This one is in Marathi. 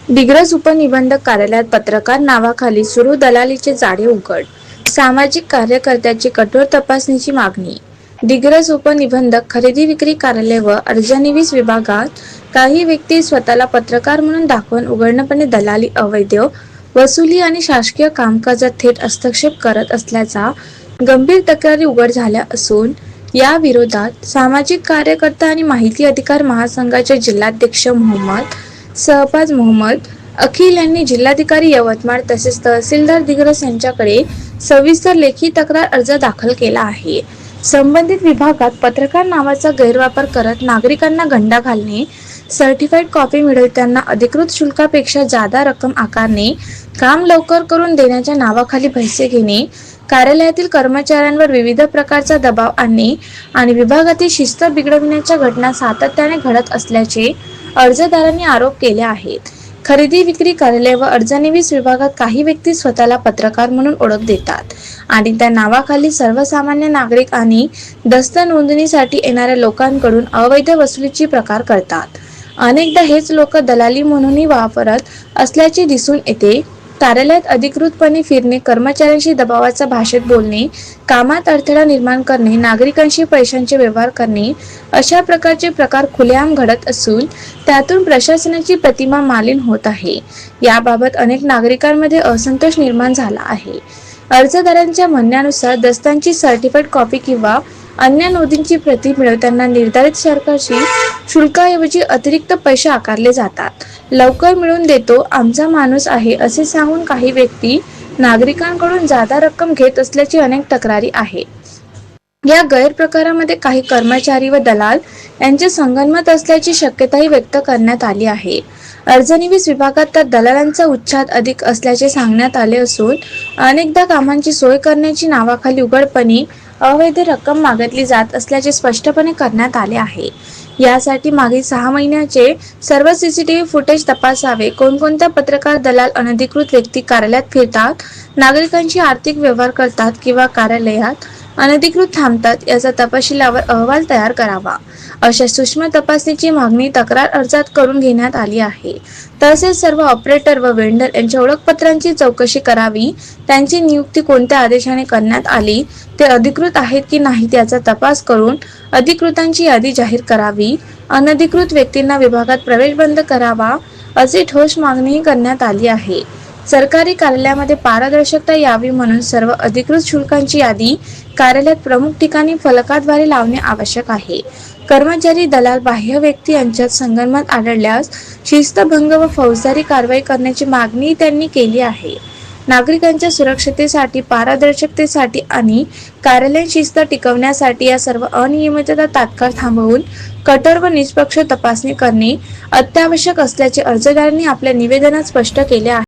दिग्रस उपनिबंधक कार्यालयात पत्रकार नावाखाली सुरू दलालीचे जाळे उघड. सामाजिक कार्यकर्त्याची कठोर तपासणीची मागणी. दिग्रस उपनिबंधक खरेदी विक्री कार्यालय व अर्जनिविस विभागात काही व्यक्ती स्वतःला पत्रकार म्हणून दाखवून उघडपणे दलाली, अवैध वसुली आणि शासकीय कामकाजात थेट हस्तक्षेप करत असल्याचा गंभीर तक्रारी उघड झाल्या असून या विरोधात सामाजिक कार्यकर्ता आणि माहिती अधिकार महासंघाचे जिल्हाध्यक्ष शहबाज मोहम्मद अखिल यांनी जिल्हाधिकारी यवतमाळ तसेच तहसीलदार दिग्रस यांच्याकडे सविस्तर लेखी तक्रार अर्ज दाखल केला आहे. संबंधित विभागात पत्रकार नावाचा गैरवापर करत नागरिकांना गंडा घालणे, सर्टिफाईड कॉपी मिळवताना अधिकृत शुल्कापेक्षा जादा रक्कम आकारणे, काम लवकर करून देण्याच्या नावाखाली पैसे घेणे, कार्यालयातील कर्मचाऱ्यांवर विविध प्रकारचा दबाव आणणे आणि विभागातील शिस्त बिघडविण्याच्या घटना सातत्याने घडत असल्याचे अर्जदारांनी आरोप केले आहेत. खरेदी विक्री कार्यालय व अर्जनिविस विभागात काही व्यक्ती स्वतःला पत्रकार म्हणून ओळख देतात आणि त्या नावाखाली सर्वसामान्य नागरिक आणि दस्त नोंदणीसाठी येणाऱ्या लोकांकडून अवैध वसुलीची प्रकार करतात. अनेकदा हेच लोक दलाली म्हणूनही वापरत असल्याचे दिसून येते. कार्यालयात अधिकृतपणे फिरणे, कर्मचाऱ्यांशी दबावाच्या भाषेत बोलणे, कामात अडथळा निर्माण करणे, नागरिकांशी पैशांचे व्यवहार करणे अशा प्रकारचे प्रकार खुलेआम घडत असून त्यातून प्रशासनाची प्रतिमा मलिन होत आहे. याबाबत अनेक नागरिकांमध्ये असंतोष निर्माण झाला आहे. अर्जदारांच्या म्हणण्यानुसार दस्तांची सर्टिफाईड कॉपी किंवा अन्य नोंदींची प्रती मिळवताना निर्धारित सरकारची शुल्काऐवजी अतिरिक्त पैसे आकारले जातात. लवकर मिळवून देतो, आमचा माणूस आहे असे सांगून काही व्यक्ती नागरिकांकडून जादा रक्कम घेत असल्याची अनेक तक्रारी आहेत. या गैरप्रकारामध्ये काही कर्मचारी व दलाल यांचे संगनमत असल्याची शक्यताही व्यक्त करण्यात आली आहे. अर्जनिविस विभागात तर दलालांचा उच्छाद अधिक असल्याचे सांगण्यात आले असून अनेकदा कामांची सोय करण्याची नावाखाली उघडपणे अवैध रक्कम मागितली जात असल्याचे स्पष्टपणे करण्यात आले आहे. यासाठी मागील 6 महिन्याचे सर्व सीसीटीव्ही फुटेज तपासावे. कोणकोणत्या पत्रकार, दलाल, अनधिकृत व्यक्ती कार्यालयात फिरतात, नागरिकांशी आर्थिक व्यवहार करतात किंवा कार्यालयात अनधिकृत थांबतात याचा तपशिलावर अहवाल तयार करावा, अशा सूक्ष्म तपासणीची मागणी तक्रार अर्जात करून घेण्यात आली आहे. तसेच सर्व ऑपरेटर व वेंडर यांच्या ओळखपत्रांची चौकशी करावी, त्यांची नियुक्ती कोणत्या आदेशाने करण्यात आली, ते अधिकृत आहेत की नाही याचा तपास करून अधिकृतांची यादी जाहीर करावी, अनधिकृत व्यक्तींना विभागात प्रवेश बंद करावा अशी ठोस मागणीही करण्यात आली आहे. सरकारी कार्यालयामध्ये पारदर्शकता यावी म्हणून सर्व अधिकृत शुल्कांची यादी कार्यालयात प्रमुख ठिकाणी फलकाद्वारे लावणे आवश्यक आहे. कर्मचारी, दलाल, बाह्य व्यक्ती यांच्यात संगनमत आढळल्यास शिस्तभंग व फौजदारी कारवाई करण्याची मागणी त्यांनी केली आहे. नागरिकांच्या सुरक्षतेसाठी, पारदर्शकतेसाठी आणि कार्यालयीन शिस्त टिकवण्यासाठी या सर्व अनियमितता तात्काळ थांबवून कठोर व निष्पक्ष तपासणी करणे अत्यावश्यक असल्याचे अर्जदारांनी आपल्या निवेदनात स्पष्ट केले आहे.